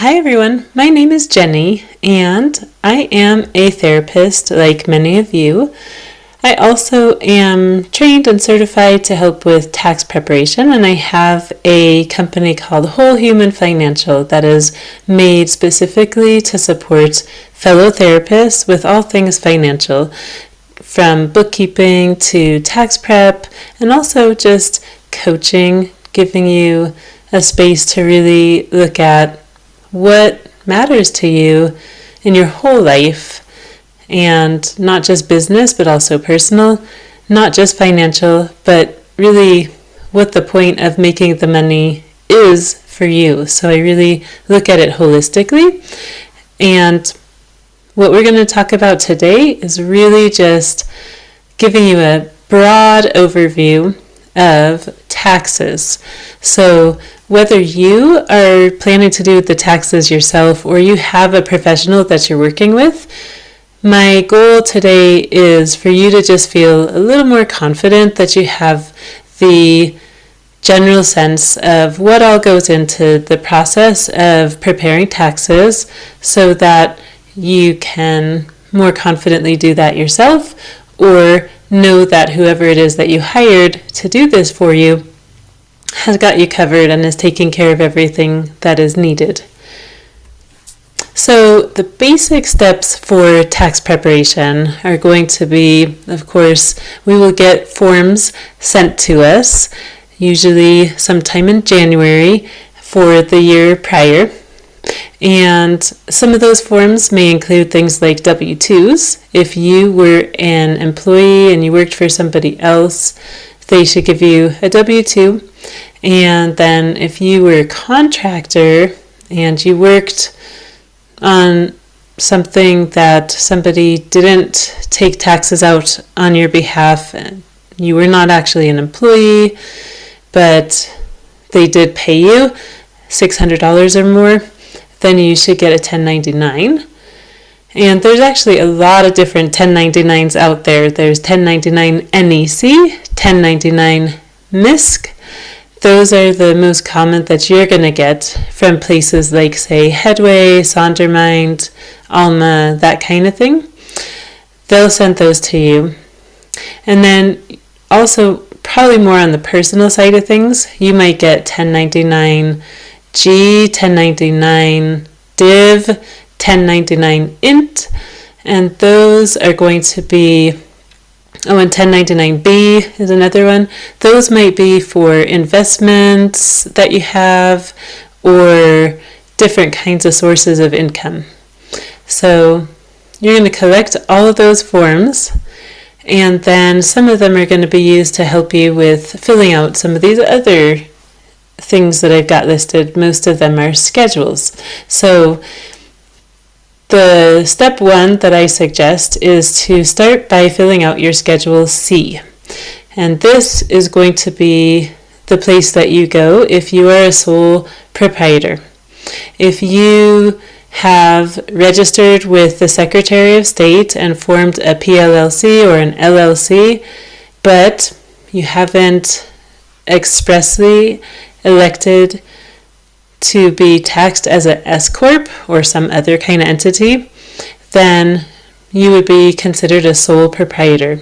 Hi everyone, my name is Jenny and I am a therapist like many of you. I also am trained and certified to help with tax preparation, and I have a company called Whole Human Financial that is made specifically to support fellow therapists with all things financial, from bookkeeping to tax prep, and also just coaching, giving you a space to really look at what matters to you in your whole life, and not just business but also personal, not just financial, but really what the point of making the money is for you. So I really look at it holistically, and what we're going to talk about today is really just giving you a broad overview of taxes. So whether you are planning to do the taxes yourself or you have a professional that you're working with, my goal today is for you to just feel a little more confident that you have the general sense of what all goes into the process of preparing taxes, so that you can more confidently do that yourself, or know that whoever it is that you hired to do this for you has got you covered and is taking care of everything that is needed. So the basic steps for tax preparation are going to be, of course, we will get forms sent to us, usually sometime in January for the year prior. And some of those forms may include things like W-2s. If you were an employee and you worked for somebody else, they should give you a W-2. And then if you were a contractor and you worked on something that somebody didn't take taxes out on your behalf, and you were not actually an employee, but they did pay you $600 or more, then you should get a 1099. And there's actually a lot of different 1099s out there. There's 1099 NEC, 1099 MISC. Those are the most common that you're going to get from places like, say, Headway, Sondermind, Alma, that kind of thing. They'll send those to you. And then also, probably more on the personal side of things, you might get 1099 G, 1099 Div, 1099 Int, and those are going to be, and 1099B is another one. Those might be for investments that you have or different kinds of sources of income. So you're going to collect all of those forms, and then some of them are going to be used to help you with filling out some of these other things that I've got listed. Most of them are schedules. So the step one that I suggest is to start by filling out your Schedule C. And this is going to be the place that you go if you are a sole proprietor. If you have registered with the Secretary of State and formed a PLLC or an LLC, but you haven't expressly elected to be taxed as an S-Corp or some other kind of entity, then you would be considered a sole proprietor.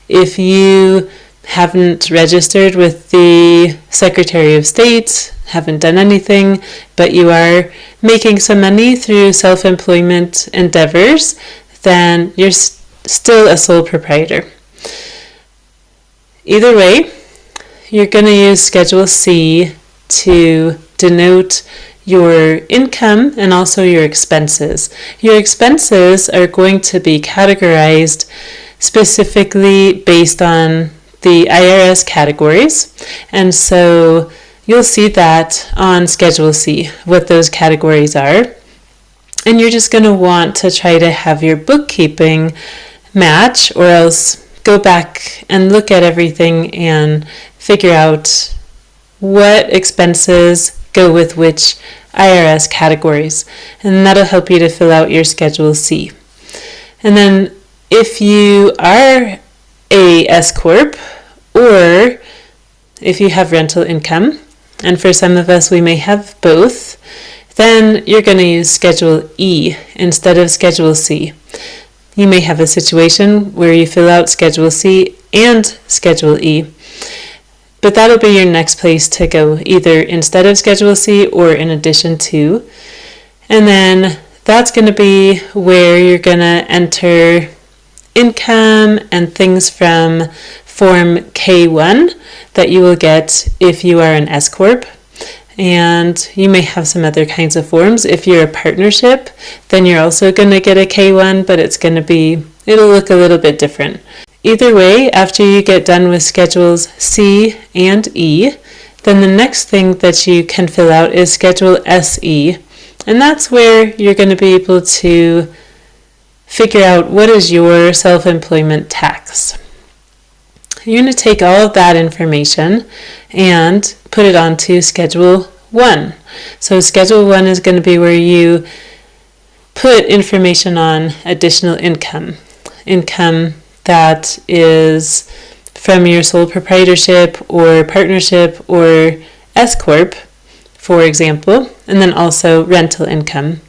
If you haven't registered with the Secretary of State, haven't done anything, but you are making some money through self-employment endeavors, then you're still a sole proprietor. Either way, you're going to use Schedule C to denote your income and also your expenses. Your expenses are going to be categorized specifically based on the IRS categories, and so you'll see that on Schedule C, what those categories are. And you're just going to want to try to have your bookkeeping match, or else go back and look at everything and figure out what expenses go with which IRS categories, and that'll help you to fill out your Schedule C. And then if you are a S-Corp, or if you have rental income, and for some of us we may have both, then you're going to use Schedule E instead of Schedule C. You may have a situation where you fill out Schedule C and Schedule E, but that'll be your next place to go, either instead of Schedule C or in addition to. And then that's going to be where you're going to enter income and things from Form K1 that you will get if you are an S Corp. And you may have some other kinds of forms. If you're a partnership, then you're also going to get a K1, but it'll look a little bit different. Either way, after you get done with Schedules C and E, then the next thing that you can fill out is Schedule SE. And that's where you're going to be able to figure out what is your self-employment tax. You're going to take all of that information and put it onto Schedule 1. So Schedule 1 is going to be where you put information on additional income that is from your sole proprietorship or partnership or S Corp, for example, and then also rental income.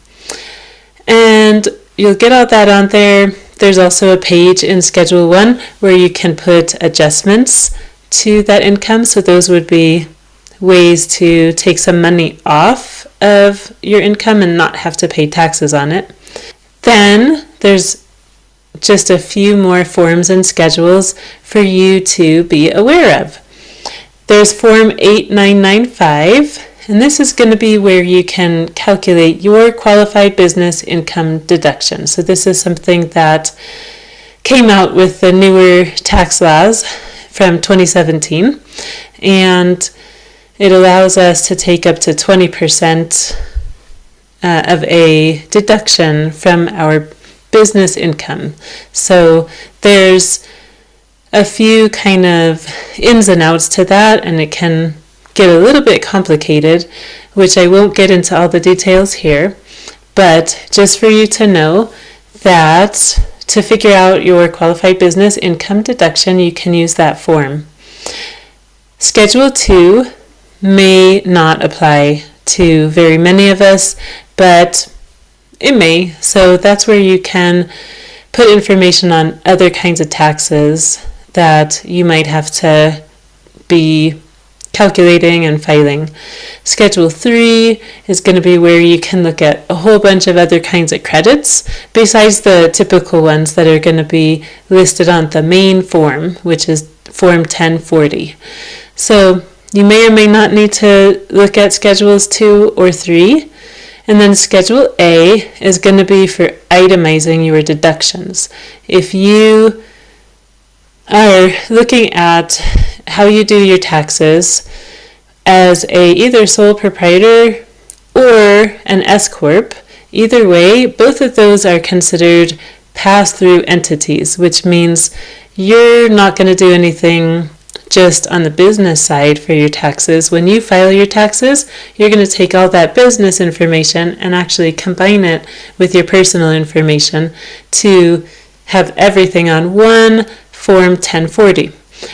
And you'll get all that on there. There's also a page in Schedule 1 where you can put adjustments to that income. So those would be ways to take some money off of your income and not have to pay taxes on it. Then there's just a few more forms and schedules for you to be aware of. There's Form 8995. And this is going to be where you can calculate your qualified business income deduction. So this is something that came out with the newer tax laws from 2017. And it allows us to take up to 20% of a deduction from our business income. So there's a few kind of ins and outs to that, and it can get a little bit complicated, which I won't get into all the details here, but just for you to know that to figure out your qualified business income deduction, you can use that form. Schedule 2 may not apply to very many of us, but it may. So that's where you can put information on other kinds of taxes that you might have to be calculating and filing. Schedule 3 is going to be where you can look at a whole bunch of other kinds of credits besides the typical ones that are going to be listed on the main form, which is Form 1040. So you may or may not need to look at Schedules 2 or 3. And then Schedule A is going to be for itemizing your deductions. If you are looking at how you do your taxes as either sole proprietor or an S Corp, either way, both of those are considered pass-through entities, which means you're not going to do anything just on the business side for your taxes. When you file your taxes, you're going to take all that business information and actually combine it with your personal information to have everything on one Form 1040.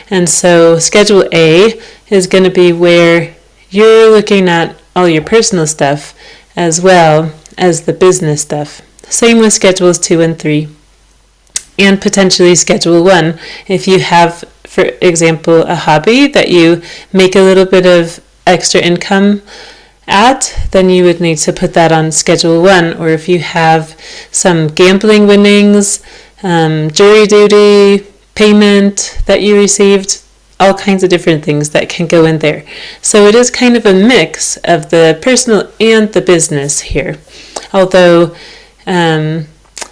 And so Schedule A is going to be where you're looking at all your personal stuff as well as the business stuff. Same with Schedules 2 and 3. And potentially Schedule 1. If you have, for example, a hobby that you make a little bit of extra income at, then you would need to put that on Schedule 1. Or if you have some gambling winnings, jury duty, payment that you received, all kinds of different things that can go in there. So it is kind of a mix of the personal and the business here. Although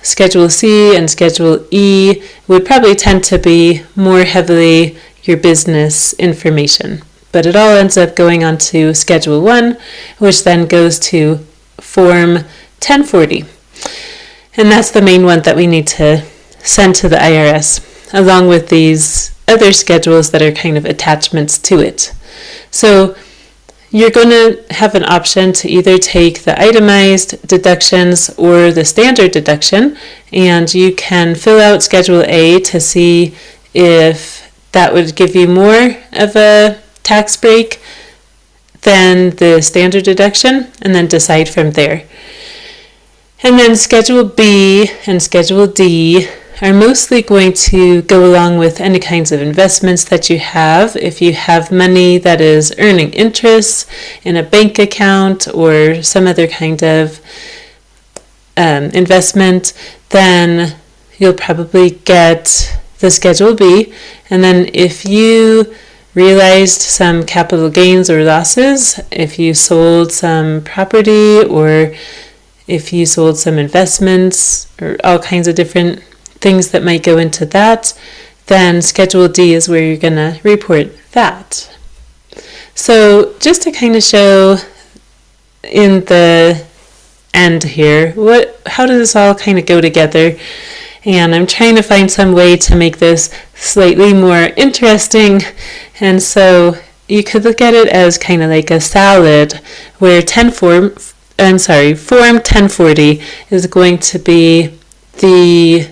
Schedule C and Schedule E would probably tend to be more heavily your business information. But it all ends up going on to Schedule 1, which then goes to Form 1040. And that's the main one that we need to send to the IRS, along with these other schedules that are kind of attachments to it. So you're going to have an option to either take the itemized deductions or the standard deduction, and you can fill out Schedule A to see if that would give you more of a tax break. then the standard deduction, and then decide from there. And then Schedule B and Schedule D are mostly going to go along with any kinds of investments that you have. If you have money that is earning interest in a bank account or some other kind of investment, then you'll probably get the Schedule B. And then if you realized some capital gains or losses, if you sold some property or if you sold some investments or all kinds of different things that might go into that, then Schedule D is where you're going to report that. So just to kind of show in the end here, how does this all kind of go together? And I'm trying to find some way to make this slightly more interesting. And so you could look at it as kind of like a salad where Form 1040 is going to be the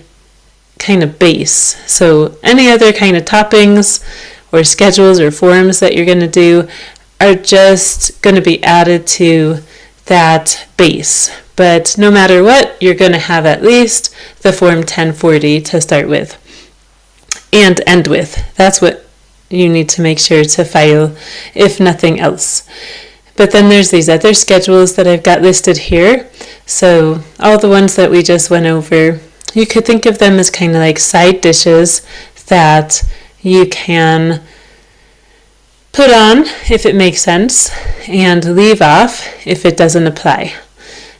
kind of base. So any other kind of toppings or schedules or forms that you're going to do are just going to be added to that base. But no matter what, you're going to have at least the Form 1040 to start with and end with. That's what you need to make sure to file, if nothing else. But then there's these other schedules that I've got listed here. So all the ones that we just went over, you could think of them as kind of like side dishes that you can put on if it makes sense and leave off if it doesn't apply.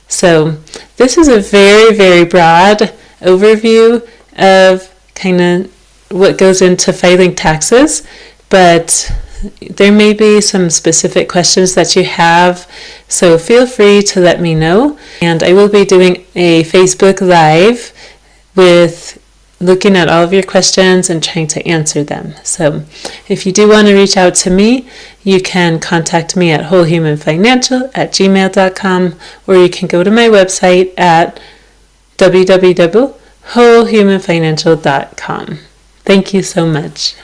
So this is a very, very broad overview of kind of what goes into filing taxes, but there may be some specific questions that you have, so feel free to let me know. And I will be doing a Facebook Live with looking at all of your questions and trying to answer them. So if you do want to reach out to me, you can contact me at wholehumanfinancial@gmail.com, or you can go to my website at www.wholehumanfinancial.com. Thank you so much.